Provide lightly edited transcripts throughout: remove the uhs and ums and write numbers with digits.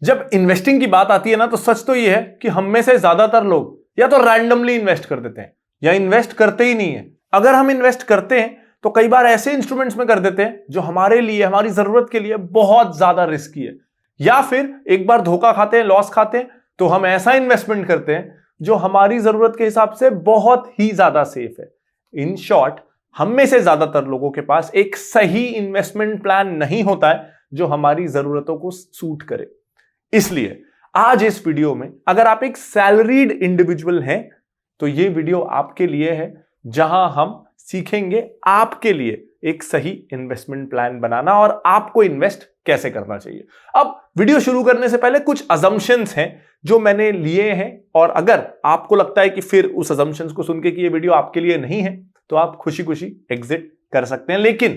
जब इन्वेस्टिंग की बात आती है ना, तो सच तो यह है कि हम में से ज्यादातर लोग या तो रैंडमली इन्वेस्ट कर देते हैं या इन्वेस्ट करते ही नहीं है। अगर हम इन्वेस्ट करते हैं तो कई बार ऐसे इंस्ट्रूमेंट्स में कर देते हैं जो हमारे लिए, हमारी जरूरत के लिए बहुत ज्यादा रिस्की है, या फिर एक बार धोखा खाते हैं, लॉस खाते हैं, तो हम ऐसा इन्वेस्टमेंट करते हैं जो हमारी जरूरत के हिसाब से बहुत ही ज्यादा सेफ है। इन शॉर्ट, हम में से ज्यादातर लोगों के पास एक सही इन्वेस्टमेंट प्लान नहीं होता है जो हमारी जरूरतों को सूट करे। इसलिए आज इस वीडियो में, अगर आप एक सैलरीड इंडिविजुअल हैं तो ये वीडियो आपके लिए है, जहां हम सीखेंगे आपके लिए एक सही इन्वेस्टमेंट प्लान बनाना और आपको इन्वेस्ट कैसे करना चाहिए। अब वीडियो शुरू करने से पहले कुछ अजम्पशंस हैं जो मैंने लिए हैं, और अगर आपको लगता है कि फिर उस अजम्पशंस को सुन के कि ये वीडियो आपके लिए नहीं है तो आप खुशी खुशी एग्जिट कर सकते हैं, लेकिन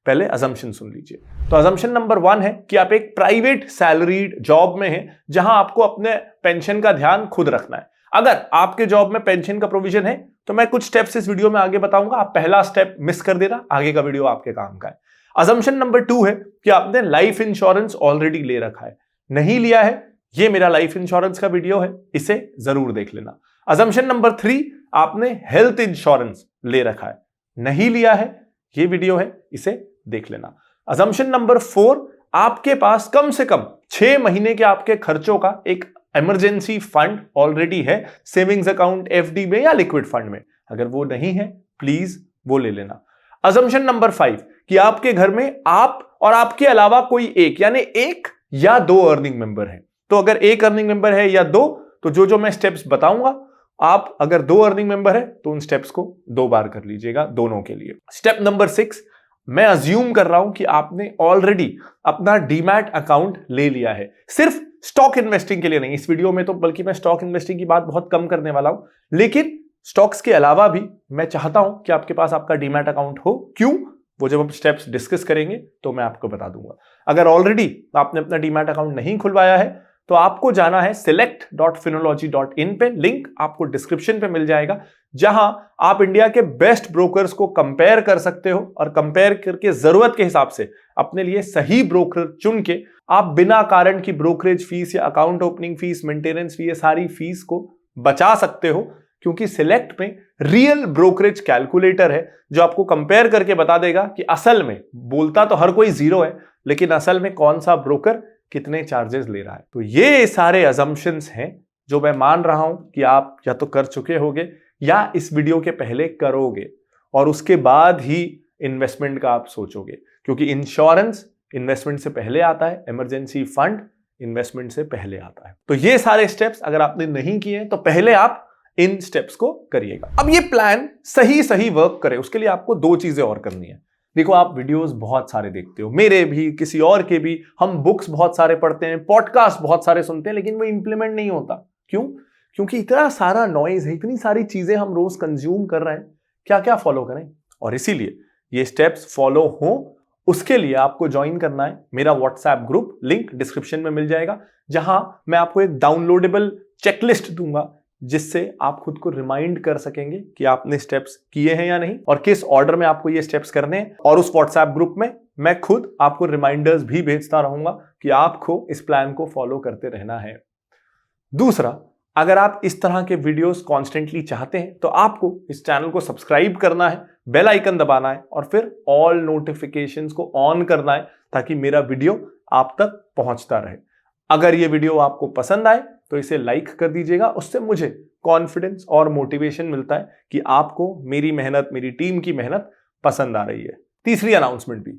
पहले अजम्पशन सुन लीजिए। तो अजम्पशन नंबर 1 है कि आप एक प्राइवेट सैलरीड जॉब में हैं जहां आपको अपने पेंशन का ध्यान खुद रखना है। अगर आपके जॉब में पेंशन का प्रोविजन है तो मैं कुछ स्टेप्स इस वीडियो में आगे बताऊंगा, आप पहला स्टेप मिस कर देना, आगे का वीडियो आपके काम का है। अजम्पशन नंबर 2 है कि आपने लाइफ इंश्योरेंस ऑलरेडी ले रखा है। नहीं लिया है, ये मेरा लाइफ इंश्योरेंस का वीडियो है, इसे जरूर देख लेना। अजम्पशन नंबर 3, आपने हेल्थ इंश्योरेंस ले रखा है। नहीं लिया है, ये वीडियो है, इसे देख लेना। अजम्पशन नंबर 4, आपके पास कम से कम 6 महीने के आपके खर्चों का एक इमरजेंसी फंड ऑलरेडी है, सेविंग्स अकाउंट, एफडी में या लिक्विड फंड में। अगर वो नहीं है, प्लीज वो ले लेना। अजम्पशन नंबर 5 कि आपके घर में आप और आपके अलावा कोई एक, यानी 1 या 2 अर्निंग मेंबर हैं। तो अगर 1 अर्निंग मेंबर है या 2, तो जो मैं स्टेप्स बताऊंगा, आप अगर 2 अर्निंग मेंबर है तो उन स्टेप्स को 2 बार कर लीजिएगा दोनों के लिए। स्टेप नंबर 6, मैं अज्यूम कर रहा हूं कि आपने ऑलरेडी अपना डीमैट अकाउंट ले लिया है, सिर्फ स्टॉक इन्वेस्टिंग के लिए नहीं। इस वीडियो में तो बल्कि मैं स्टॉक इन्वेस्टिंग की बात बहुत कम करने वाला हूं, लेकिन स्टॉक्स के अलावा भी मैं चाहता हूं कि आपके पास आपका डीमैट अकाउंट हो। क्यों? वो जब हम स्टेप्स डिस्कस करेंगे तो मैं आपको बता दूंगा। अगर ऑलरेडी आपने अपना डीमैट अकाउंट नहीं खुलवाया है तो आपको जाना है select.finology.in पे, लिंक आपको डिस्क्रिप्शन पे मिल जाएगा, जहां आप इंडिया के बेस्ट ब्रोकर्स को कंपेयर कर सकते हो और कंपेयर करके जरूरत के हिसाब से अपने लिए सही ब्रोकर चुन के आप बिना कारण की ब्रोकरेज फीस या account opening fees, maintenance fees, ये सारी फीस को बचा सकते हो। क्योंकि सिलेक्ट में रियल ब्रोकरेज कैलकुलेटर है जो आपको कंपेयर करके बता देगा कि असल में, बोलता तो हर कोई 0 है, लेकिन असल में कौन सा ब्रोकर कितने चार्जेस ले रहा है। तो ये सारे अजम्पशंस हैं जो मैं मान रहा हूं कि आप या तो कर चुके होगे या इस वीडियो के पहले करोगे, और उसके बाद ही इन्वेस्टमेंट का आप सोचोगे। क्योंकि इंश्योरेंस इन्वेस्टमेंट से पहले आता है, इमरजेंसी फंड इन्वेस्टमेंट से पहले आता है। तो ये सारे स्टेप्स अगर आपने नहीं किए तो पहले आप इन स्टेप्स को करिएगा। अब ये प्लान सही वर्क करे, उसके लिए आपको 2 चीजें और करनी है। देखो, आप वीडियोस बहुत सारे देखते हो, मेरे भी, किसी और के भी, हम बुक्स बहुत सारे पढ़ते हैं, पॉडकास्ट बहुत सारे सुनते हैं, लेकिन वो इंप्लीमेंट नहीं होता। क्यों? क्योंकि इतना सारा नॉइज है, इतनी सारी चीजें हम रोज कंज्यूम कर रहे हैं, क्या क्या फॉलो करें। और इसीलिए ये स्टेप्स फॉलो हो, उसके लिए आपको ज्वाइन करना है मेरा व्हाट्सएप ग्रुप, लिंक डिस्क्रिप्शन में मिल जाएगा, जहां मैं आपको एक डाउनलोडेबल चेकलिस्ट दूंगा जिससे आप खुद को रिमाइंड कर सकेंगे कि आपने स्टेप्स किए हैं या नहीं और किस ऑर्डर में आपको ये स्टेप्स करने हैं। और उस व्हाट्सएप ग्रुप में मैं खुद आपको रिमाइंडर्स भी भेजता रहूंगा कि आपको इस प्लान को फॉलो करते रहना है। दूसरा, अगर आप इस तरह के वीडियोस कॉन्स्टेंटली चाहते हैं तो आपको इस चैनल को सब्सक्राइब करना है, बेल आइकन दबाना है और फिर ऑल नोटिफिकेशंस को ऑन करना है, ताकि मेरा वीडियो आप तक पहुंचता रहे। अगर ये वीडियो आपको पसंद आए तो इसे लाइक कर दीजिएगा, उससे मुझे कॉन्फिडेंस और मोटिवेशन मिलता है कि आपको मेरी मेहनत, मेरी टीम की मेहनत पसंद आ रही है। तीसरी अनाउंसमेंट भी,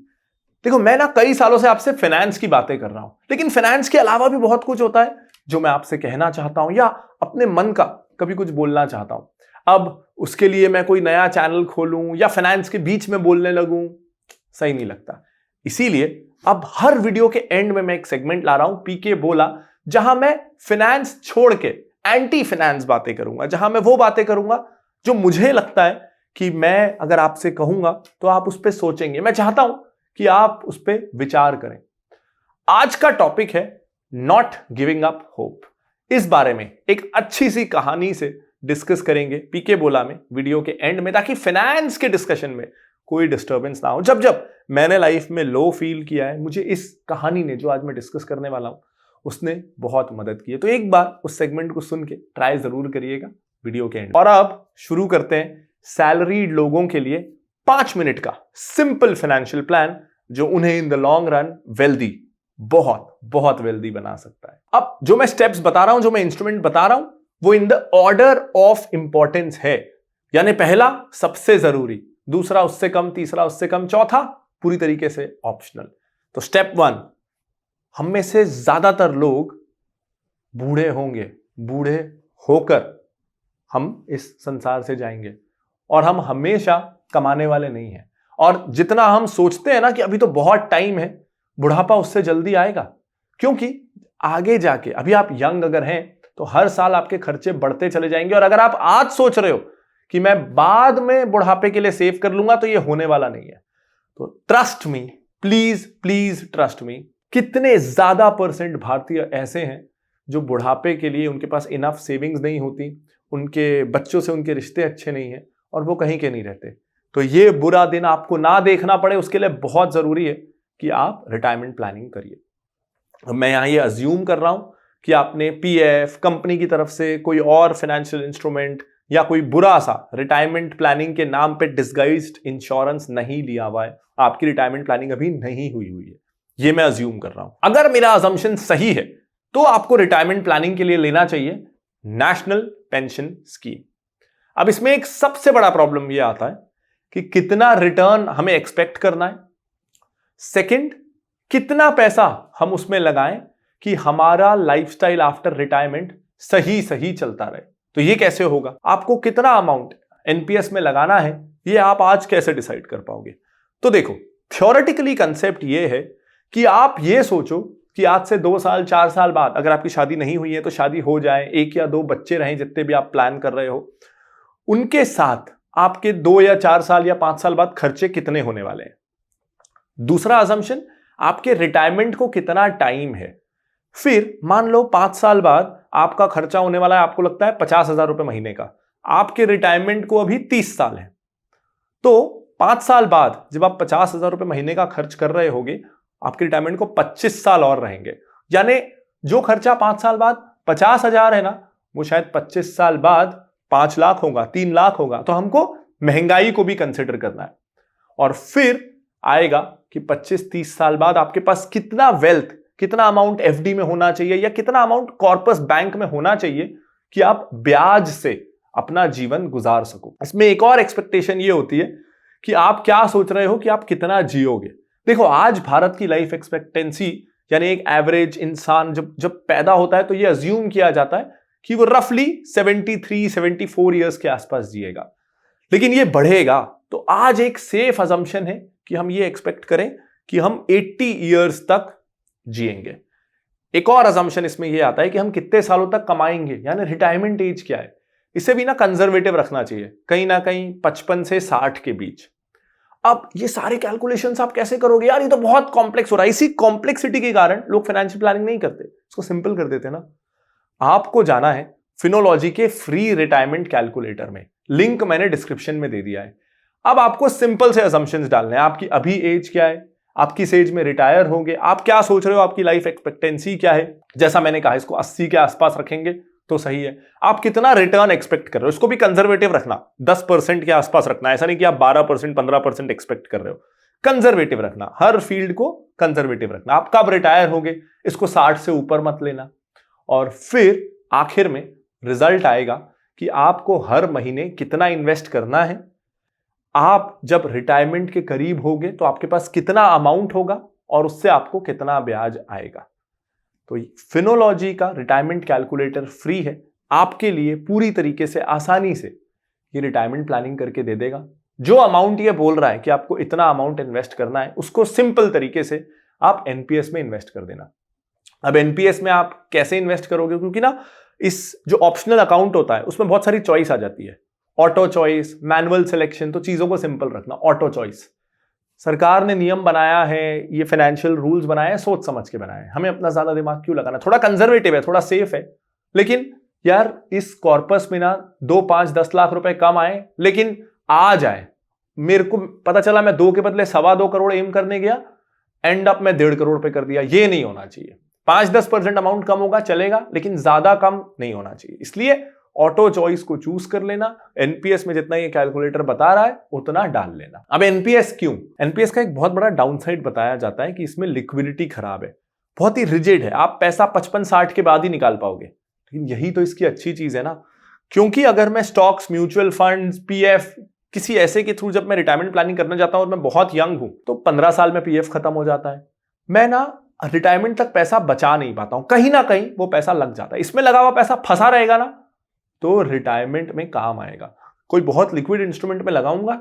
देखो, मैं ना कई सालों से आपसे फाइनेंस की बातें कर रहा हूं, लेकिन फाइनेंस के अलावा भी बहुत कुछ होता है जो मैं आपसे कहना चाहता हूं या अपने मन का कभी कुछ बोलना चाहता हूं। अब उसके लिए मैं कोई नया चैनल खोलूं या फाइनेंस के बीच में बोलने लगूं, सही नहीं लगता। इसीलिए अब हर वीडियो के एंड में मैं एक सेगमेंट ला रहा हूं, पीके बोला, जहां मैं फाइनेंस छोड़ के एंटी फाइनेंस बातें करूंगा, जहां मैं वो बातें करूंगा जो मुझे लगता है कि मैं अगर आपसे कहूंगा तो आप उस पर सोचेंगे। मैं चाहता हूं कि आप उस पर विचार करें। आज का टॉपिक है नॉट गिविंग अप होप। इस बारे में एक अच्छी सी कहानी से डिस्कस करेंगे पीके बोला में वीडियो के एंड में, ताकि फाइनेंस के डिस्कशन में कोई डिस्टर्बेंस ना हो। जब जब मैंने लाइफ में लो फील किया है, मुझे इस कहानी ने, जो आज मैं डिस्कस करने वाला हूं, उसने बहुत मदद की है। तो एक बार उस सेगमेंट को सुन के ट्राई जरूर करिएगा वीडियो के एंड। और अब शुरू करते हैं सैलरीड लोगों के लिए 5 मिनट का सिंपल फाइनेंशियल प्लान जो उन्हें in the long run wealthy, बहुत बहुत वेल्दी बना सकता है। अब जो मैं स्टेप्स बता रहा हूं, जो मैं इंस्ट्रूमेंट बता रहा हूं, वो in the order of importance है। यानी पहला सबसे जरूरी, दूसरा उससे कम, तीसरा उससे कम, चौथा पूरी तरीके से ऑप्शनल। तो स्टेप 1, हम में से ज्यादातर लोग बूढ़े होंगे, बूढ़े होकर हम इस संसार से जाएंगे और हम हमेशा कमाने वाले नहीं हैं। और जितना हम सोचते हैं ना कि अभी तो बहुत टाइम है, बुढ़ापा उससे जल्दी आएगा, क्योंकि आगे जाके अभी आप यंग अगर हैं तो हर साल आपके खर्चे बढ़ते चले जाएंगे। और अगर आप आज सोच रहे हो कि मैं बाद में बुढ़ापे के लिए सेव कर लूंगा, तो ये होने वाला नहीं है। तो trust me, please please trust me. कितने ज्यादा % भारतीय ऐसे हैं जो बुढ़ापे के लिए उनके पास इनफ सेविंग्स नहीं होती, उनके बच्चों से उनके रिश्ते अच्छे नहीं हैं और वो कहीं के नहीं रहते। तो ये बुरा दिन आपको ना देखना पड़े, उसके लिए बहुत जरूरी है कि आप रिटायरमेंट प्लानिंग करिए। मैं यहां ये अज्यूम कर रहा हूं कि आपने पीएफ, कंपनी की तरफ से कोई और फाइनेंशियल इंस्ट्रूमेंट या कोई बुरा सा रिटायरमेंट प्लानिंग के नाम पे डिस्गाइज्ड इंश्योरेंस नहीं लिया हुआ है। आपकी रिटायरमेंट प्लानिंग अभी नहीं हुई है, ये मैं अज्यूम कर रहा हूं। अगर मेरा अजम्पशन सही है तो आपको रिटायरमेंट प्लानिंग के लिए लेना चाहिए नेशनल पेंशन स्कीम। अब इसमें एक सबसे बड़ा प्रॉब्लम यह आता है कि कितना रिटर्न हमें एक्सपेक्ट करना है, सेकंड कितना पैसा हम उसमें लगाएं कि हमारा लाइफस्टाइल आफ्टर रिटायरमेंट सही सही चलता रहे। तो ये कैसे होगा, आपको कितना अमाउंट एनपीएस में लगाना है, ये आप आज कैसे डिसाइड कर पाओगे। तो देखो, थ्योरेटिकली कंसेप्ट ये है कि आप ये सोचो कि आज से 2 साल 4 साल बाद, अगर आपकी शादी नहीं हुई है तो शादी हो जाए, 1 या 2 बच्चे रहें, जितने भी आप प्लान कर रहे हो, उनके साथ आपके 2 या 4 साल या 5 साल बाद खर्चे कितने होने वाले हैं। दूसरा असम्पशन, आपके रिटायरमेंट को कितना टाइम है। फिर मान लो 5 साल बाद आपका खर्चा होने वाला है, आपको लगता है 50,000 रुपए महीने का, आपके रिटायरमेंट को अभी 30 साल है। तो 5 साल बाद जब आप 50,000 रुपए महीने का खर्च कर रहे होगे, आपके रिटायरमेंट को 25 साल और रहेंगे। यानी जो खर्चा 5 साल बाद 50,000 है ना, वो शायद 25 साल बाद 5 लाख होगा, 3 लाख होगा। तो हमको महंगाई को भी कंसिडर करना है। और फिर आएगा कि 25-30 साल बाद आपके पास कितना वेल्थ, कितना अमाउंट एफडी में होना चाहिए या कितना अमाउंट कॉर्पस बैंक में होना चाहिए कि आप ब्याज से अपना जीवन गुजार सको। इसमें एक और एक्सपेक्टेशन ये होती है कि आप क्या सोच रहे हो कि आप कितना जियोगे। देखो, आज भारत की लाइफ एक्सपेक्टेंसी, यानी एक एवरेज इंसान जब पैदा होता है तो ये अज्यूम किया जाता है कि वो रफली 73-74 ईयर्स के आसपास जिएगा, लेकिन ये बढ़ेगा। तो आज एक सेफ अजम्पशन है कि हम ये एक्सपेक्ट करें कि हम 80 ईयर्स तक जिएंगे। एक और अजम्पशन इसमें यह आता है कि हम कितने सालों तक कमाएंगे, यानी रिटायरमेंट एज क्या है। इसे भी ना कंजर्वेटिव रखना चाहिए, कहीं ना कहीं 55 से 60 के बीच। अब ये सारे कैलकुलेशंस आप कैसे करोगे यार, ये तो बहुत कॉम्प्लेक्स हो रहा है। इसी कॉम्प्लेक्सिटी के कारण लोग फाइनेंशियल प्लानिंग नहीं करते, इसको सिंपल कर देते ना। आपको जाना है फिनोलॉजी के फ्री रिटायरमेंट कैलकुलेटर में, लिंक मैंने डिस्क्रिप्शन में दे दिया है। अब आपको सिंपल से असम्पशंस डालने हैं। आपकी अभी एज क्या है, आप किस एज में रिटायर होंगे, आप क्या सोच रहे हो, आपकी लाइफ एक्सपेक्टेंसी क्या है। जैसा मैंने कहा, इसको 80 के आसपास रखेंगे तो सही है। आप कितना रिटर्न एक्सपेक्ट कर रहे हो, इसको भी कंजर्वेटिव रखना, 10% के आसपास रखना। ऐसा नहीं कि आप 12% 15% एक्सपेक्ट कर रहे हो, कंजर्वेटिव रखना। हर फील्ड को कंजर्वेटिव रखना। आप कब रिटायर होंगे, इसको 60 से ऊपर मत लेना। और फिर आखिर में रिजल्ट आएगा कि आपको हर महीने कितना इन्वेस्ट करना है। आप जब रिटायरमेंट के करीब होगे तो आपके पास कितना अमाउंट होगा और उससे आपको कितना ब्याज आएगा। तो फिनोलॉजी का रिटायरमेंट कैलकुलेटर फ्री है, आपके लिए पूरी तरीके से आसानी से ये रिटायरमेंट प्लानिंग करके दे देगा। जो अमाउंट ये बोल रहा है कि आपको इतना अमाउंट इन्वेस्ट करना है, उसको सिंपल तरीके से आप एनपीएस में इन्वेस्ट कर देना। अब एनपीएस में आप कैसे इन्वेस्ट करोगे, क्योंकि ना इस जो ऑप्शनल अकाउंट होता है उसमें बहुत सारी चॉइस आ जाती है, ऑटो चॉइस, मैनुअल सिलेक्शन। तो चीजों को सिंपल रखना, ऑटो चॉइस। सरकार ने नियम बनाया है, ये फाइनेंशियल रूल्स बनाए हैं, सोच समझ के बनाए हैं। हमें अपना ज्यादा दिमाग क्यों लगाना, थोड़ा कंजर्वेटिव है, थोड़ा सेफ है। लेकिन यार इस कॉर्पस में ना 2, 5, 10 लाख रुपए कम आए, लेकिन आ जाए। मेरे को पता चला मैं 2 के बदले 2.25 करोड़ एम करने गया, एंड अप मैं 1.5 करोड़ पे कर दिया, ये नहीं होना चाहिए। 5-10% अमाउंट कम होगा चलेगा, लेकिन ज्यादा कम नहीं होना चाहिए। इसलिए ऑटो चॉइस को चूज कर लेना, एनपीएस में जितना ये कैलकुलेटर बता रहा है उतना डाल लेना। अब एनपीएस क्यों? एनपीएस का एक बहुत बड़ा डाउनसाइड बताया जाता है कि इसमें लिक्विडिटी खराब है, बहुत ही रिजिड है, आप पैसा 55-60 के बाद ही निकाल पाओगे। लेकिन यही तो इसकी अच्छी चीज है ना, क्योंकि अगर मैं स्टॉक्स, म्यूचुअल फंड्स, पीएफ किसी ऐसे के थ्रू जब मैं रिटायरमेंट प्लानिंग करना चाहता हूं और मैं बहुत यंग हूं, तो 15 साल में पीएफ खत्म हो जाता है, मैं ना रिटायरमेंट तक पैसा बचा नहीं पाता हूं, कहीं ना कहीं वो पैसा लग जाता है। इसमें लगा हुआ पैसा फंसा रहेगा ना, तो रिटायरमेंट में काम आएगा। कोई बहुत लिक्विड इंस्ट्रूमेंट में लगाऊंगा,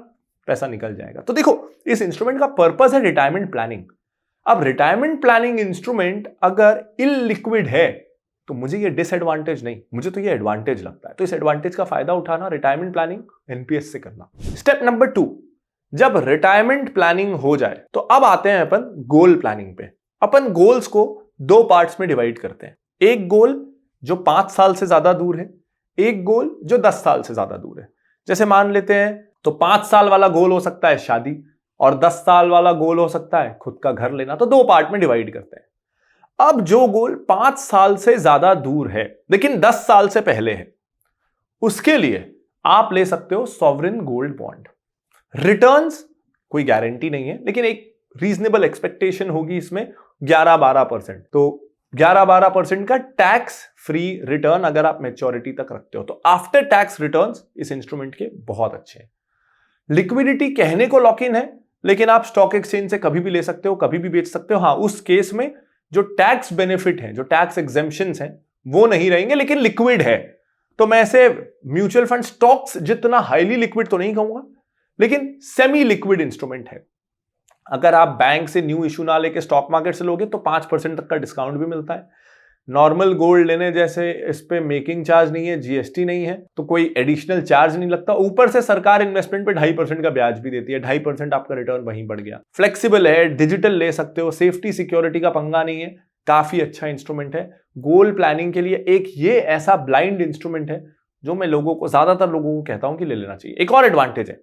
पैसा निकल जाएगा। तो देखो, इस इंस्ट्रूमेंट का पर्पस है रिटायरमेंट प्लानिंग। अब रिटायरमेंट प्लानिंग इंस्ट्रूमेंट अगर इललिक्विड है तो मुझे ये डिसएडवांटेज नहीं, मुझे तो ये एडवांटेज लगता है। तो इस एडवांटेज का फायदा उठाना, रिटायरमेंट प्लानिंग एनपीएस से करना। स्टेप नंबर 2, जब रिटायरमेंट प्लानिंग हो जाए तो अब आते हैं अपन गोल प्लानिंग पे। अपन गोल्स को 2 पार्ट्स में डिवाइड करते हैं। एक गोल जो 5 साल से ज्यादा दूर है, एक गोल जो 10 साल से ज्यादा दूर है। जैसे मान लेते हैं तो 5 साल वाला गोल हो सकता है शादी, और 10 साल वाला गोल हो सकता है खुद का घर लेना। तो 2 पार्ट में डिवाइड करते हैं। अब जो गोल 5 साल से ज्यादा दूर है लेकिन 10 साल से पहले है, उसके लिए आप ले सकते हो सॉवरेन गोल्ड बॉन्ड। रिटर्न्स कोई गारंटी नहीं है, लेकिन एक रीजनेबल एक्सपेक्टेशन होगी इसमें 11-12%। तो 11-12% का टैक्स फ्री रिटर्न अगर आप मैच्योरिटी तक रखते हो, तो आफ्टर टैक्स रिटर्न्स इस इंस्ट्रूमेंट के बहुत अच्छे हैं। लिक्विडिटी कहने को लॉक इन है, लेकिन आप स्टॉक एक्सचेंज से कभी भी ले सकते हो, कभी भी बेच सकते हो। हाँ, उस केस में जो टैक्स बेनिफिट है, जो टैक्स एग्जेम्पशंस हैं, वो नहीं रहेंगे, लेकिन लिक्विड है। तो मैं ऐसे म्यूचुअल फंड स्टॉक्स जितना हाईली लिक्विड तो नहीं कहूंगा, लेकिन सेमी लिक्विड इंस्ट्रूमेंट है। अगर आप बैंक से न्यू इशू ना लेके स्टॉक मार्केट से लोगे तो 5% तक का डिस्काउंट भी मिलता है। नॉर्मल गोल्ड लेने जैसे इस पे मेकिंग चार्ज नहीं है, जीएसटी नहीं है, तो कोई एडिशनल चार्ज नहीं लगता। ऊपर से सरकार इन्वेस्टमेंट पे 2.5% का ब्याज भी देती है। 2.5% आपका रिटर्न वहीं बढ़ गया। फ्लेक्सिबल है, डिजिटल ले सकते हो, सेफ्टी सिक्योरिटी का पंगा नहीं है, काफी अच्छा इंस्ट्रूमेंट है। गोल प्लानिंग के लिए एक ये ऐसा ब्लाइंड इंस्ट्रूमेंट है जो मैं ज्यादातर लोगों को कहता हूं कि ले लेना चाहिए। एक और एडवांटेज है,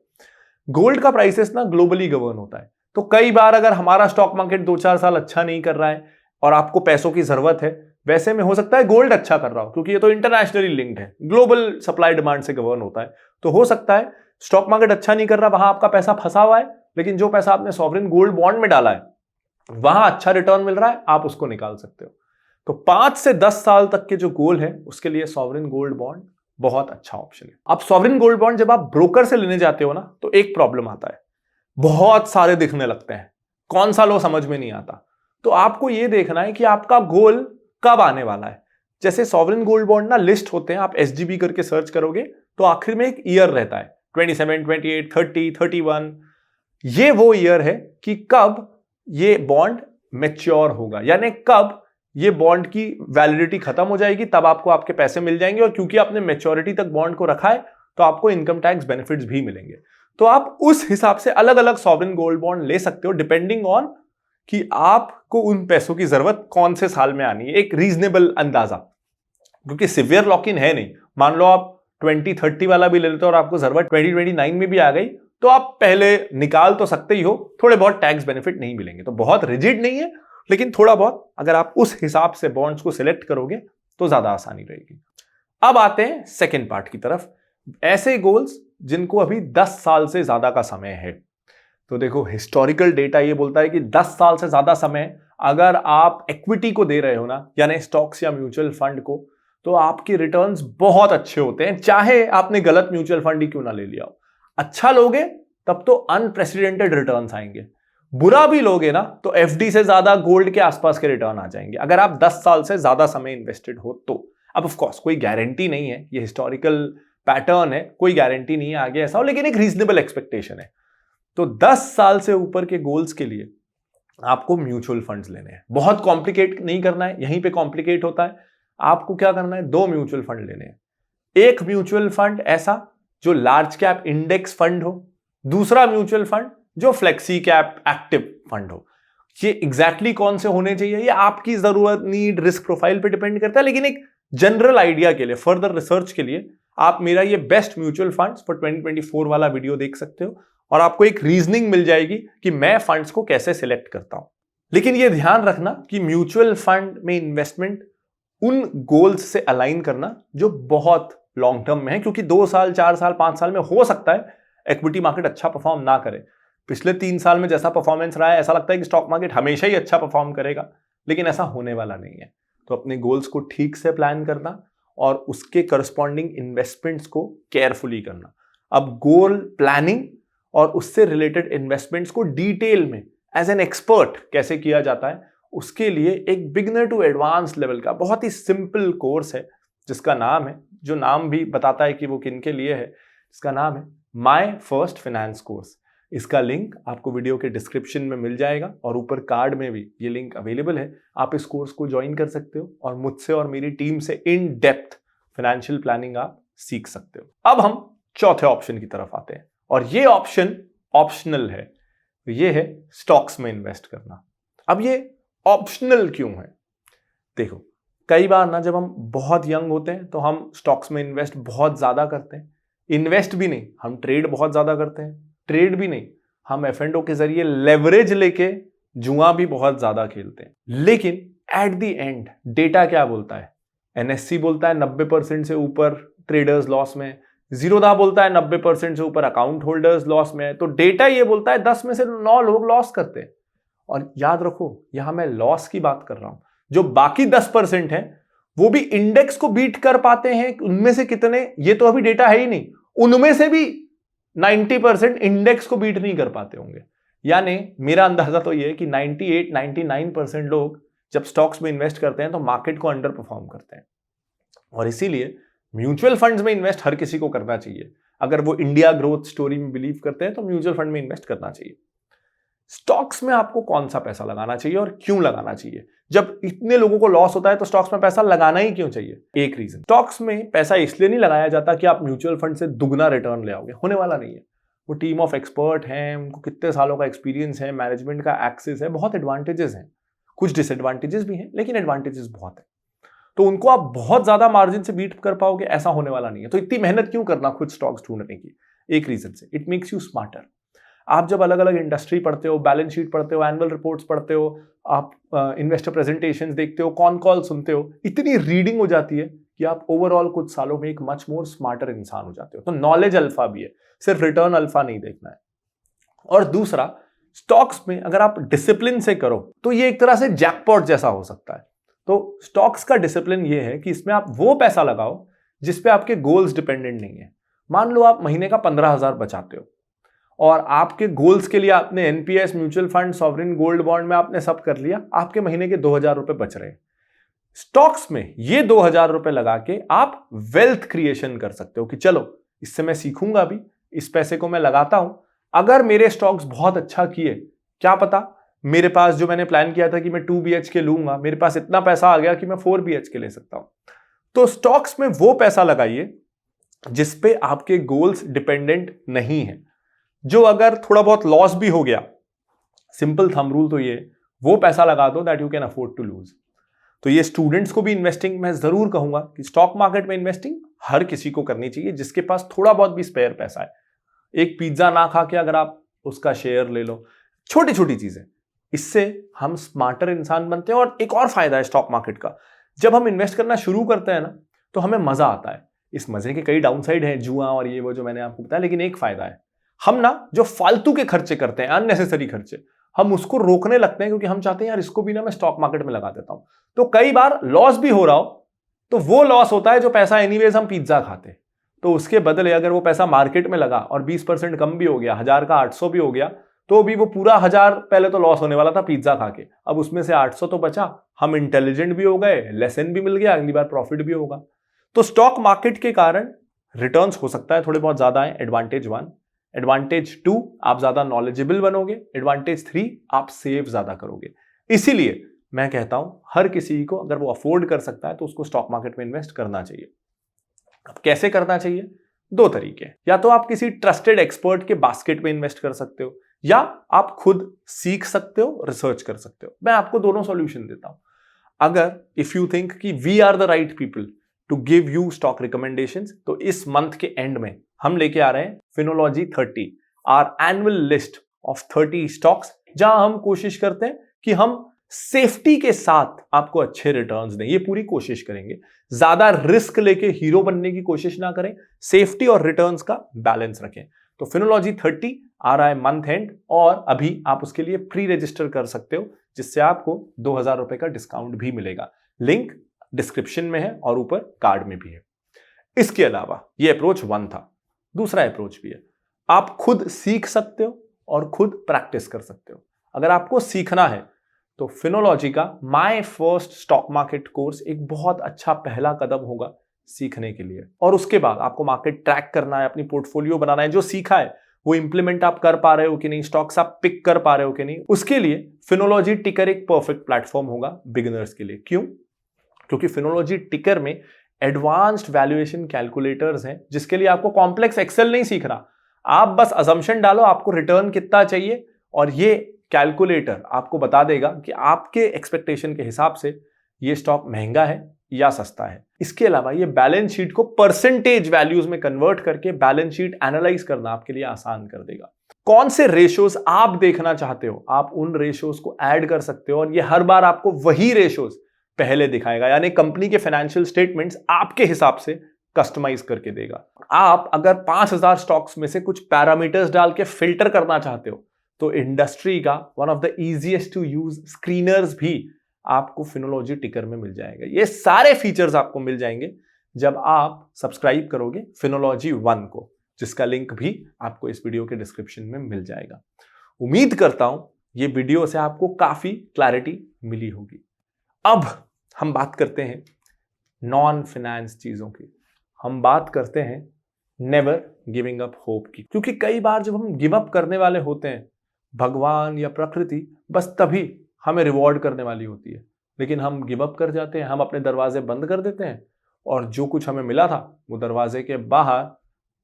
गोल्ड का प्राइसेस ना ग्लोबली गवर्न होता है। तो कई बार अगर हमारा स्टॉक मार्केट 2-4 साल अच्छा नहीं कर रहा है और आपको पैसों की जरूरत है, वैसे में हो सकता है गोल्ड अच्छा कर रहा हो, क्योंकि ये तो इंटरनेशनली लिंक्ड है, ग्लोबल सप्लाई डिमांड से गवर्न होता है। तो हो सकता है स्टॉक मार्केट अच्छा नहीं कर रहा, वहां आपका पैसा फंसा हुआ है, लेकिन जो पैसा आपने सॉवरेन गोल्ड बॉन्ड में डाला है वहां अच्छा रिटर्न मिल रहा है, आप उसको निकाल सकते हो। तो 5 से 10 साल तक के जो गोल है उसके लिए सॉवरेन गोल्ड बॉन्ड बहुत अच्छा ऑप्शन है। अब सॉवरेन गोल्ड बॉन्ड जब आप ब्रोकर से लेने जाते हो ना, तो एक प्रॉब्लम आता है, बहुत सारे दिखने लगते हैं, कौन सा लो समझ में नहीं आता। तो आपको यह देखना है कि आपका गोल कब आने वाला है। जैसे सॉवरेन गोल्ड बॉन्ड ना लिस्ट होते हैं, आप एसजीबी करके सर्च करोगे तो आखिर में एक ईयर रहता है, 27, 28, 30, 31। ये वो ईयर है कि कब ये बॉन्ड मैच्योर होगा, यानी कब ये बॉन्ड की वैलिडिटी खत्म हो जाएगी, तब आपको आपके पैसे मिल जाएंगे। और क्योंकि आपने मैच्योरिटी तक बॉन्ड को रखा है तो आपको इनकम टैक्स बेनिफिट्स भी मिलेंगे। तो आप उस हिसाब से अलग अलग सॉवरेन गोल्ड बॉन्ड ले सकते हो, डिपेंडिंग ऑन कि आपको उन पैसों की जरूरत कौन से साल में आनी है, एक रीजनेबल अंदाजा। क्योंकि सिवियर लॉक इन है नहीं। मान लो आप 2030 वाला भी ले लेते हो और आपको जरूरत 2029 में भी आ गई, तो आप पहले निकाल तो सकते ही हो, थोड़े बहुत टैक्स बेनिफिट नहीं मिलेंगे। तो बहुत रिजिड नहीं है, लेकिन थोड़ा बहुत अगर आप उस हिसाब से बॉन्ड्स को सिलेक्ट करोगे तो ज्यादा आसानी रहेगी। अब आते हैं सेकेंड पार्ट की तरफ, ऐसे गोल्स जिनको अभी 10 साल से ज्यादा का समय है। तो देखो, हिस्टोरिकल डेटा ये बोलता है कि 10 साल से ज्यादा समय अगर आप इक्विटी को दे रहे हो ना, यानी स्टॉक्स या म्यूचुअल फंड को, तो आपके रिटर्न्स बहुत अच्छे होते हैं, चाहे आपने गलत म्यूचुअल फंड ही क्यों ना ले लिया हो। अच्छा लोगे तब तो अनप्रेसिडेंटेड रिटर्न्स आएंगे, बुरा भी लोगे ना तो एफडी से ज्यादा गोल्ड के आसपास के रिटर्न आ जाएंगे, अगर आप 10 साल से ज्यादा समय इन्वेस्टेड हो तो। अब ऑफ कोर्स कोई गारंटी नहीं है, ये हिस्टोरिकल पैटर्न है, कोई गारंटी नहीं है आगे ऐसा हो, लेकिन एक रीजनेबल एक्सपेक्टेशन है। तो 10 साल से ऊपर के गोल्स के लिए आपको म्यूचुअल फंड्स लेने हैं। बहुत कॉम्प्लिकेट नहीं करना है, यहीं पे कॉम्प्लिकेट होता है। आपको क्या करना है, 2 म्यूचुअल फंड लेने हैं। एक म्यूचुअल फंड ऐसा जो लार्ज कैप इंडेक्स फंड हो, दूसरा म्यूचुअल फंड जो फ्लेक्सी कैप एक्टिव फंड हो। ये एग्जैक्टली कौन से होने चाहिए, ये आपकी जरूरत, नीड, रिस्क प्रोफाइल पे डिपेंड करता है, लेकिन एक जनरल आइडिया के लिए, फर्दर रिसर्च के लिए आप मेरा ये बेस्ट म्यूचुअल फंड्स फॉर 2024 वाला वीडियो देख सकते हो, और आपको एक रीजनिंग मिल जाएगी कि मैं फंड्स को कैसे सिलेक्ट करता हूं। लेकिन ये ध्यान रखना कि म्यूचुअल फंड में इन्वेस्टमेंट उन गोल्स से अलाइन करना जो बहुत लॉन्ग टर्म में है, क्योंकि 2 साल 4 साल 5 साल में हो सकता है इक्विटी मार्केट अच्छा परफॉर्म ना करे। पिछले 3 साल में जैसा परफॉर्मेंस रहा है, ऐसा लगता है कि स्टॉक मार्केट हमेशा ही अच्छा परफॉर्म करेगा, लेकिन ऐसा होने वाला नहीं है। तो अपने गोल्स को ठीक से प्लान करना और उसके करस्पॉन्डिंग इन्वेस्टमेंट्स को केयरफुली करना। अब गोल प्लानिंग और उससे रिलेटेड इन्वेस्टमेंट्स को डिटेल में एज एन एक्सपर्ट कैसे किया जाता है, उसके लिए एक बिगिनर टू एडवांस लेवल का बहुत ही सिंपल कोर्स है, जिसका नाम है, जो नाम भी बताता है कि वो किन के लिए है, इसका नाम है माय फर्स्ट फाइनेंस कोर्स। इसका लिंक आपको वीडियो के डिस्क्रिप्शन में मिल जाएगा और ऊपर कार्ड में भी ये लिंक अवेलेबल है। आप इस कोर्स को ज्वाइन कर सकते हो और मुझसे और मेरी टीम से इन डेप्थ फाइनेंशियल प्लानिंग आप सीख सकते हो। अब हम चौथे ऑप्शन की तरफ आते हैं और ये ऑप्शन ऑप्शनल है, ये है स्टॉक्स में इन्वेस्ट करना। अब ये ऑप्शनल क्यों है? देखो, कई बार ना जब हम बहुत यंग होते हैं तो हम स्टॉक्स में इन्वेस्ट बहुत ज्यादा करते हैं। इन्वेस्ट भी नहीं, हम ट्रेड बहुत ज्यादा करते हैं। ट्रेड भी नहीं, हम F&O के जरिए लेवरेज लेके जुआ भी बहुत ज्यादा खेलते हैं। लेकिन एट द एंड डेटा क्या बोलता है? NSE बोलता है 90% से ऊपर ट्रेडर्स लॉस में, जीरोधा बोलता है 90% से ऊपर अकाउंट होल्डर्स लॉस में। तो डेटा ये बोलता है 10 में से 9 लोग लॉस करते हैं। और याद रखो, यहां मैं लॉस की बात कर रहा हूं। जो बाकी 10% है वो भी इंडेक्स को बीट कर पाते हैं। उनमें से कितने, ये तो अभी डेटा है ही नहीं, उनमें से भी 90% इंडेक्स को बीट नहीं कर पाते होंगे। यानी मेरा अंदाजा तो ये है कि 98-99% लोग जब स्टॉक्स में इन्वेस्ट करते हैं तो मार्केट को अंडर परफॉर्म करते हैं। और इसीलिए म्यूचुअल फंड्स में इन्वेस्ट हर किसी को करना चाहिए। अगर वो इंडिया ग्रोथ स्टोरी में बिलीव करते हैं तो म्यूचुअल फंड में इन्वेस्ट करना चाहिए। स्टॉक्स में आपको कौन सा पैसा लगाना चाहिए और क्यों लगाना चाहिए? जब इतने लोगों को लॉस होता है तो स्टॉक्स में पैसा लगाना ही क्यों चाहिए? एक रीजन, स्टॉक्स में पैसा इसलिए नहीं लगाया जाता कि आप म्यूचुअल फंड से दुगना रिटर्न ले आओगे, होने वाला नहीं है। वो टीम ऑफ एक्सपर्ट हैं, उनको कितने सालों का एक्सपीरियंस है, मैनेजमेंट का एक्सेस है, बहुत एडवांटेजेस हैं। कुछ डिसएडवांटेजेस भी हैं, लेकिन एडवांटेजेस बहुत है। तो उनको आप बहुत ज्यादा मार्जिन से बीट कर पाओगे, ऐसा होने वाला नहीं है। तो इतनी मेहनत क्यों करना खुद स्टॉक्स ढूंढने की? एक रीजन से, इट मेक्स यू स्मार्टर। आप जब अलग अलग इंडस्ट्री पढ़ते हो, बैलेंस शीट पढ़ते हो, एनुअल रिपोर्ट्स पढ़ते हो, आप इन्वेस्टर प्रेजेंटेशंस देखते हो, कॉन कॉल सुनते हो, इतनी रीडिंग हो जाती है कि आप ओवरऑल कुछ सालों में एक मच मोर स्मार्टर इंसान हो जाते हो। तो नॉलेज अल्फा भी है, सिर्फ रिटर्न अल्फा नहीं देखना है। और दूसरा, स्टॉक्स में अगर आप डिसिप्लिन से करो तो ये एक तरह से जैकपॉट जैसा हो सकता है। तो स्टॉक्स का डिसिप्लिन ये है कि इसमें आप वो पैसा लगाओ जिसपे आपके गोल्स डिपेंडेंट नहीं है। मान लो आप महीने का 15,000 बचाते हो और आपके गोल्स के लिए आपने NPS, mutual fund, sovereign gold bond में आपने सब कर लिया, आपके महीने के 2,000 रुपए बच रहे हैं। स्टॉक्स में ये 2,000 रुपए लगा के आप वेल्थ क्रिएशन कर सकते हो कि चलो इससे मैं सीखूंगा भी, इस पैसे को मैं लगाता हूं, अगर मेरे स्टॉक्स बहुत अच्छा किए, क्या पता मेरे पास जो मैंने प्लान किया था कि मैं 2 BHK लूंगा, मेरे पास इतना पैसा आ गया कि मैं 4 BHK ले सकता हूं। तो स्टॉक्स में वो पैसा लगाइए जिसपे आपके गोल्स डिपेंडेंट नहीं है। जो अगर थोड़ा बहुत लॉस भी हो गया, सिंपल थंब रूल तो ये, वो पैसा लगा दो that you can afford to lose. तो ये स्टूडेंट्स को भी इन्वेस्टिंग मैं जरूर कहूंगा कि स्टॉक मार्केट में इन्वेस्टिंग हर किसी को करनी चाहिए जिसके पास थोड़ा बहुत भी स्पेयर पैसा है। एक पिज्जा ना खा के अगर आप उसका शेयर ले लो, छोटी छोटी चीजें, इससे हम स्मार्टर इंसान बनते हैं। और एक और फायदा है स्टॉक मार्केट का, जब हम इन्वेस्ट करना शुरू करते हैं ना तो हमें मजा आता है। इस मजे के कई डाउनसाइड हैं, जुआ और ये वो जो मैंने आपको बताया, लेकिन एक फायदा है, हम ना जो फालतू के खर्चे करते हैं, अननेसेसरी खर्चे, हम उसको रोकने लगते हैं क्योंकि हम चाहते हैं यार इसको भी ना मैं स्टॉक मार्केट में लगा देता हूं। तो कई बार लॉस भी हो रहा हो तो वो लॉस होता है जो पैसा एनीवेज हम पिज्जा खाते, तो उसके बदले अगर वो पैसा मार्केट में लगा और 20% कम भी हो गया, 1000 का 800 भी हो गया, तो भी वो पूरा 1000 पहले तो लॉस होने वाला था पिज्जा खा के, अब उसमें से 800 तो बचा, हम इंटेलिजेंट भी हो गए, लेसन भी मिल गया, अगली बार प्रॉफिट भी होगा। तो स्टॉक मार्केट के कारण रिटर्न्स हो सकता है थोड़े बहुत ज्यादा है, एडवांटेज 1। एडवांटेज 2, आप ज्यादा नॉलेजेबल बनोगे। एडवांटेज 3, आप सेव ज्यादा करोगे। इसीलिए मैं कहता हूं हर किसी को अगर वो अफोर्ड कर सकता है तो उसको स्टॉक मार्केट में इन्वेस्ट करना चाहिए। अब कैसे करना चाहिए? 2 तरीके, या तो आप किसी ट्रस्टेड एक्सपर्ट के बास्केट में इन्वेस्ट कर सकते हो, या आप खुद सीख सकते हो, रिसर्च कर सकते हो। मैं आपको दोनों सॉल्यूशन देता हूं। अगर इफ यू थिंक कि we are the right people to give you stock recommendations, तो इस मंथ के एंड में हम लेके आ रहे हैं Finology 30, our annual list of 30 stocks, जहां हम कोशिश करते हैं कि हम सेफ्टी के साथ आपको अच्छे रिटर्न्स दें, ये पूरी कोशिश करेंगे। ज्यादा रिस्क लेके हीरो बनने की कोशिश ना करें, सेफ्टी और रिटर्न्स का बैलेंस रखें। तो फिनोलॉजी 30 आ रहा है मंथ एंड, और अभी आप उसके लिए प्री रजिस्टर कर सकते हो, जिससे आपको 2000 रुपए का डिस्काउंट भी मिलेगा। लिंक डिस्क्रिप्शन में है और ऊपर कार्ड में भी है। इसके अलावा ये अप्रोच 1 था। दूसरा अप्रोच भी है, आप खुद सीख सकते हो और खुद प्रैक्टिस कर सकते हो। अगर आपको सीखना है तो फिनोलॉजी का my first stock market course एक बहुत अच्छा पहला कदम होगा सीखने के लिए। और उसके बाद आपको मार्केट ट्रैक करना है, अपनी पोर्टफोलियो बनाना है, जो सीखा है वो इंप्लीमेंट आप कर पा रहे हो कि नहीं, स्टॉक्स आप पिक कर पा रहे हो कि नहीं, उसके लिए फिनोलॉजी टिकर एक परफेक्ट प्लेटफॉर्म होगा बिगिनर्स के लिए। क्यों? क्योंकि फिनोलॉजी टिकर में एडवांस्ड वैल्यूएशन कैलकुलेटर्स हैं, जिसके लिए आपको कॉम्प्लेक्स एक्सेल नहीं सीखना। आप बस असम्पशन डालो आपको रिटर्न कितना चाहिए, और ये कैलकुलेटर आपको बता देगा कि आपके एक्सपेक्टेशन के हिसाब से ये स्टॉक महंगा है या सस्ता है। इसके अलावा ये बैलेंस शीट को परसेंटेज वैल्यूज में कन्वर्ट करके बैलेंस शीट एनालाइज करना आपके लिए आसान कर देगा। कौन से रेशियोज आप देखना चाहते हो, आप उन रेशियोज को ऐड कर सकते हो, और ये हर बार आपको वही रेशियोज पहले दिखाएगा, यानी कंपनी के फाइनेंशियल स्टेटमेंट्स आपके हिसाब से कस्टमाइज करके देगा। आप अगर 5000 स्टॉक्स में से कुछ पैरामीटर्स डाल के फिल्टर करना चाहते हो, तो इंडस्ट्री का one of the easiest to use screeners भी आपको फिनोलॉजी टिकर में मिल जाएगा। ये सारे फीचर्स आपको मिल जाएंगे जब आप सब्सक्राइब करोगे फिनोलॉजी 1 को, जिसका लिंक भी आपको इस वीडियो के डिस्क्रिप्शन में मिल जाएगा। उम्मीद करता हूं ये वीडियो से आपको काफी क्लैरिटी मिली होगी। अब हम बात करते हैं नॉन फाइनेंस चीजों की, हम बात करते हैं नेवर गिविंग अप होप की। क्योंकि कई बार जब हम गिव अप करने वाले होते हैं, भगवान या प्रकृति बस तभी हमें रिवॉर्ड करने वाली होती है, लेकिन हम गिव अप कर जाते हैं, हम अपने दरवाजे बंद कर देते हैं, और जो कुछ हमें मिला था वो दरवाजे के बाहर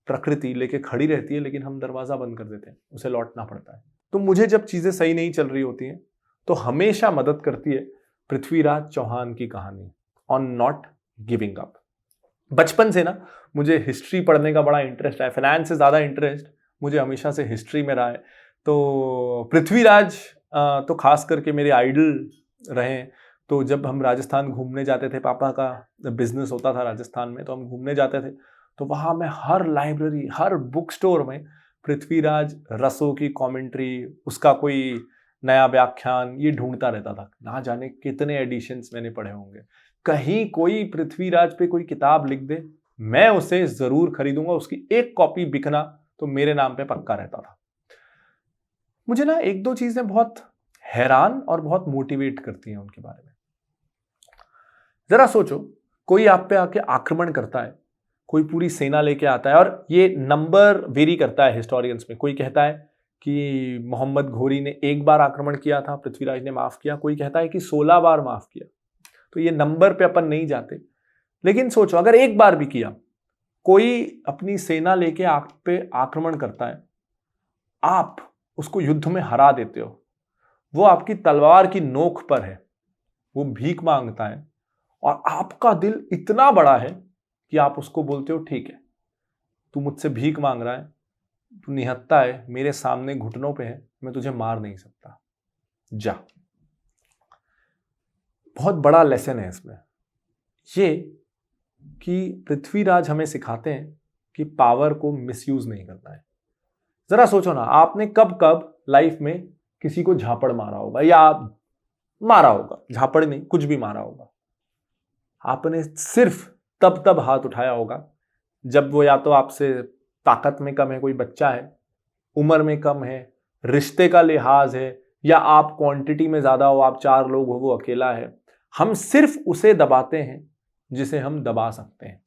प्रकृति लेके खड़ी रहती है, लेकिन हम दरवाजा बंद कर देते हैं, उसे लौटना पड़ता है। तो मुझे जब चीजें सही नहीं चल रही होती हैं तो हमेशा मदद करती है पृथ्वीराज चौहान की कहानी ऑन नॉट गिविंग अप। बचपन से ना मुझे हिस्ट्री पढ़ने का बड़ा इंटरेस्ट है, फाइनेंस से ज्यादा इंटरेस्ट मुझे हमेशा से हिस्ट्री में रहा है। तो पृथ्वीराज तो खास करके मेरे आइडल रहे। तो जब हम राजस्थान घूमने जाते थे, पापा का बिजनेस होता था राजस्थान में, तो हम घूमने जाते थे, तो वहाँ मैं हर लाइब्रेरी, हर बुक स्टोर में पृथ्वीराज रसो की कमेंट्री, उसका कोई नया व्याख्यान, ये ढूंढता रहता था। ना जाने कितने एडिशंस मैंने पढ़े होंगे। कहीं कोई पृथ्वीराज पे कोई किताब लिख दे, मैं उसे जरूर खरीदूंगा, उसकी एक कॉपी बिकना तो मेरे नाम पे पक्का रहता था। मुझे ना एक दो चीजें बहुत हैरान और बहुत मोटिवेट करती हैं उनके बारे में। जरा सोचो, कोई आप पे आके आक्रमण करता है, कोई पूरी सेना लेके आता है, और ये नंबर वेरी करता है हिस्टोरियंस में। कोई कहता है कि मोहम्मद घोरी ने 1 बार आक्रमण किया था, पृथ्वीराज ने माफ किया, कोई कहता है कि 16 बार माफ किया। तो ये नंबर पे अपन नहीं जाते, लेकिन सोचो अगर 1 बार भी किया, कोई अपनी सेना लेके आप पे आक्रमण करता है, आप उसको युद्ध में हरा देते हो, वो आपकी तलवार की नोक पर है, वो भीख मांगता है, और आपका दिल इतना बड़ा है कि आप उसको बोलते हो ठीक है, तू मुझसे भीख मांग रहा है, तू निहत्था है, मेरे सामने घुटनों पे है, मैं तुझे मार नहीं सकता, जा। बहुत बड़ा लेसन है इसमें ये कि पृथ्वीराज हमें सिखाते हैं कि पावर को मिसयूज नहीं करना है। जरा सोचो ना, आपने कब कब लाइफ में किसी को झापड़ मारा होगा, या मारा होगा, झापड़ नहीं कुछ भी मारा होगा। आपने सिर्फ तब हाथ उठाया होगा जब वो या तो आपसे ताकत में कम है, कोई बच्चा है, उम्र में कम है, रिश्ते का लिहाज है, या आप क्वांटिटी में ज्यादा हो, आप 4 लोग हो, वो अकेला है। हम सिर्फ उसे दबाते हैं जिसे हम दबा सकते हैं।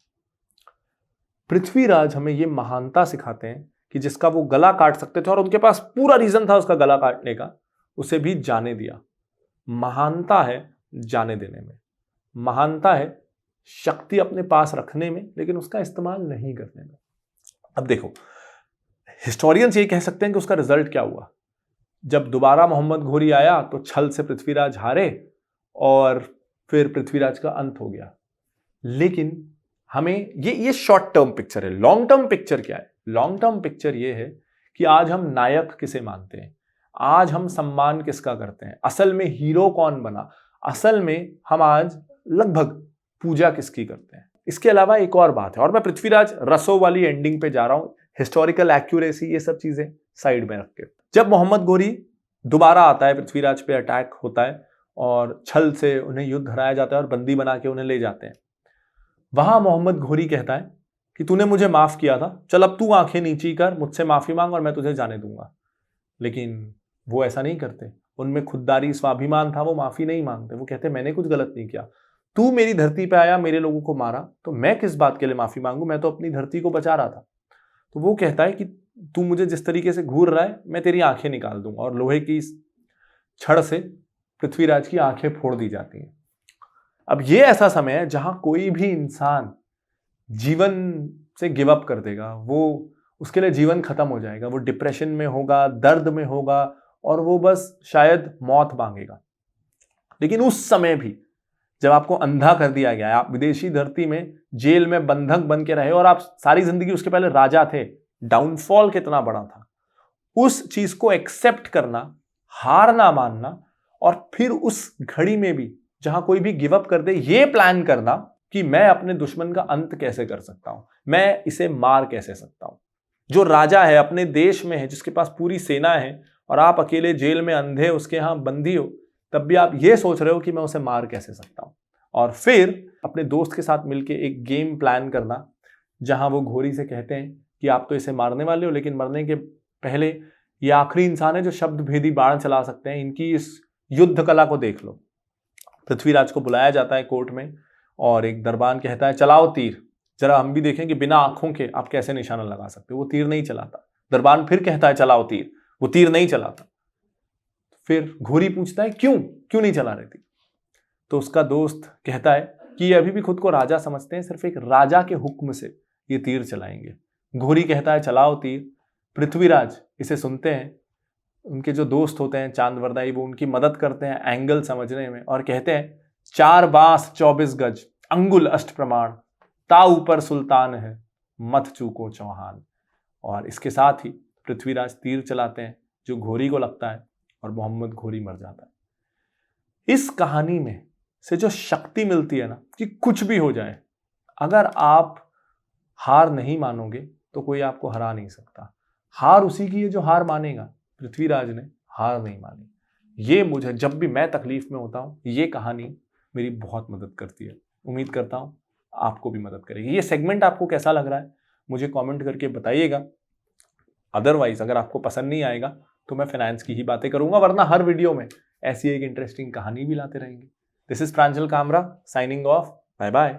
पृथ्वीराज हमें ये महानता सिखाते हैं कि जिसका वो गला काट सकते थे और उनके पास पूरा रीजन था उसका गला काटने का, उसे भी जाने दिया। महानता है जाने देने में, महानता है शक्ति अपने पास रखने में, लेकिन उसका इस्तेमाल नहीं करने में। अब देखो, हिस्टोरियंस ये कह सकते हैं कि उसका रिजल्ट क्या हुआ। जब दोबारा मोहम्मद घोरी आया तो छल से पृथ्वीराज हारे और फिर पृथ्वीराज का अंत हो गया। लेकिन हमें ये शॉर्ट टर्म पिक्चर है। लॉन्ग टर्म पिक्चर क्या है? लॉन्ग टर्म पिक्चर ये है कि आज हम नायक किसे मानते हैं। आज हम सम्मान किसका करते हैं, असल में हीरो कौन बना, असल में हम आज लगभग पूजा किसकी करते हैं। इसके अलावा एक और बात है, और मैं पृथ्वीराज रसो वाली एंडिंग पे जा रहा हूं, हिस्टोरिकल एक्यूरेसी ये सब चीजें साइड में रख के। जब मोहम्मद घोरी दोबारा आता है, पृथ्वीराज पे अटैक होता है और छल से उन्हें युद्ध हराया जाता है और बंदी बना के उन्हें ले जाते हैं, वहां मोहम्मद घोरी कहता है कि तूने मुझे माफ किया था, चल अब तू आंखें नीची कर, मुझसे माफी मांग और मैं तुझे जाने दूंगा। लेकिन वो ऐसा नहीं करते, उनमें खुददारी स्वाभिमान था, वो माफी नहीं मांगते। वो कहते मैंने कुछ गलत नहीं किया, तू मेरी धरती पे आया, मेरे लोगों को मारा, तो मैं किस बात के लिए माफी मांगू, मैं तो अपनी धरती को बचा रहा था। तो वो कहता है कि तू मुझे जिस तरीके से घूर रहा है, मैं तेरी आंखें निकाल दूंगा, और लोहे की छड़ से पृथ्वीराज की आंखें फोड़ दी जाती हैं। अब ये ऐसा समय है जहां कोई भी इंसान जीवन से गिव अप कर देगा, वो उसके लिए जीवन खत्म हो जाएगा, वो डिप्रेशन में होगा, दर्द में होगा, और वो बस शायद मौत मांगेगा। लेकिन उस समय भी जब आपको अंधा कर दिया गया है, आप विदेशी धरती में जेल में बंधक बन के रहे और आप सारी जिंदगी उसके पहले राजा थे, डाउनफॉल कितना बड़ा था, उस चीज को एक्सेप्ट करना, हार ना मानना, और फिर उस घड़ी में भी जहां कोई भी गिव अप कर दे, ये प्लान करना कि मैं अपने दुश्मन का अंत कैसे कर सकता हूं, मैं इसे मार कैसे सकता हूं। जो राजा है, अपने देश में है, जिसके पास पूरी सेना है, और आप अकेले जेल में अंधे उसके यहां बंदी हो, तब भी आप ये सोच रहे हो कि मैं उसे मार कैसे सकता हूं। और फिर अपने दोस्त के साथ मिलके एक गेम प्लान करना, जहां वो घोरी से कहते हैं कि आप तो इसे मारने वाले हो, लेकिन मरने के पहले ये आखिरी इंसान है जो शब्द भेदी बाण चला सकते हैं, इनकी इस युद्ध कला को देख लो। पृथ्वीराज को बुलाया जाता है कोर्ट में, और एक दरबान कहता है चलाओ तीर, जरा हम भी देखें कि बिना आंखों के आप कैसे निशाना लगा सकते हो। वो तीर नहीं चलाता। दरबान फिर कहता है चलाओ तीर, वो तीर नहीं चलाता। फिर घोरी पूछता है क्यों नहीं चला रहे तीर। तो उसका दोस्त कहता है कि ये अभी भी खुद को राजा समझते हैं, सिर्फ एक राजा के हुक्म से ये तीर चलाएंगे। घोरी कहता है चलाओ तीर। पृथ्वीराज इसे सुनते हैं, उनके जो दोस्त होते हैं चांदवरदाई, वो उनकी मदद करते हैं एंगल समझने में, और कहते हैं 4 बांस 24 गज, अंगुल अष्ट प्रमाण, ता ऊपर सुल्तान है, मत चूको चौहान। और इसके साथ ही पृथ्वीराज तीर चलाते हैं, जो घोरी को लगता है, और मोहम्मद घोरी मर जाता है। इस कहानी में से जो शक्ति मिलती है ना, कि कुछ भी हो जाए, अगर आप हार नहीं मानोगे तो कोई आपको हरा नहीं सकता। हार उसी की है जो हार मानेगा। पृथ्वीराज ने हार नहीं मानी। ये मुझे, जब भी मैं तकलीफ में होता हूँ, ये कहानी मेरी बहुत मदद करती है। उम्मीद करता हूँ आपको भी मदद करेगी। ये सेगमेंट आपको कैसा लग रहा है मुझे कमेंट करके बताइएगा। अदरवाइज अगर आपको पसंद नहीं आएगा तो मैं फाइनेंस की ही बातें करूंगा, वरना हर वीडियो में ऐसी एक इंटरेस्टिंग कहानी भी लाते रहेंगे। This is Pranjal Kamra signing off. Bye bye.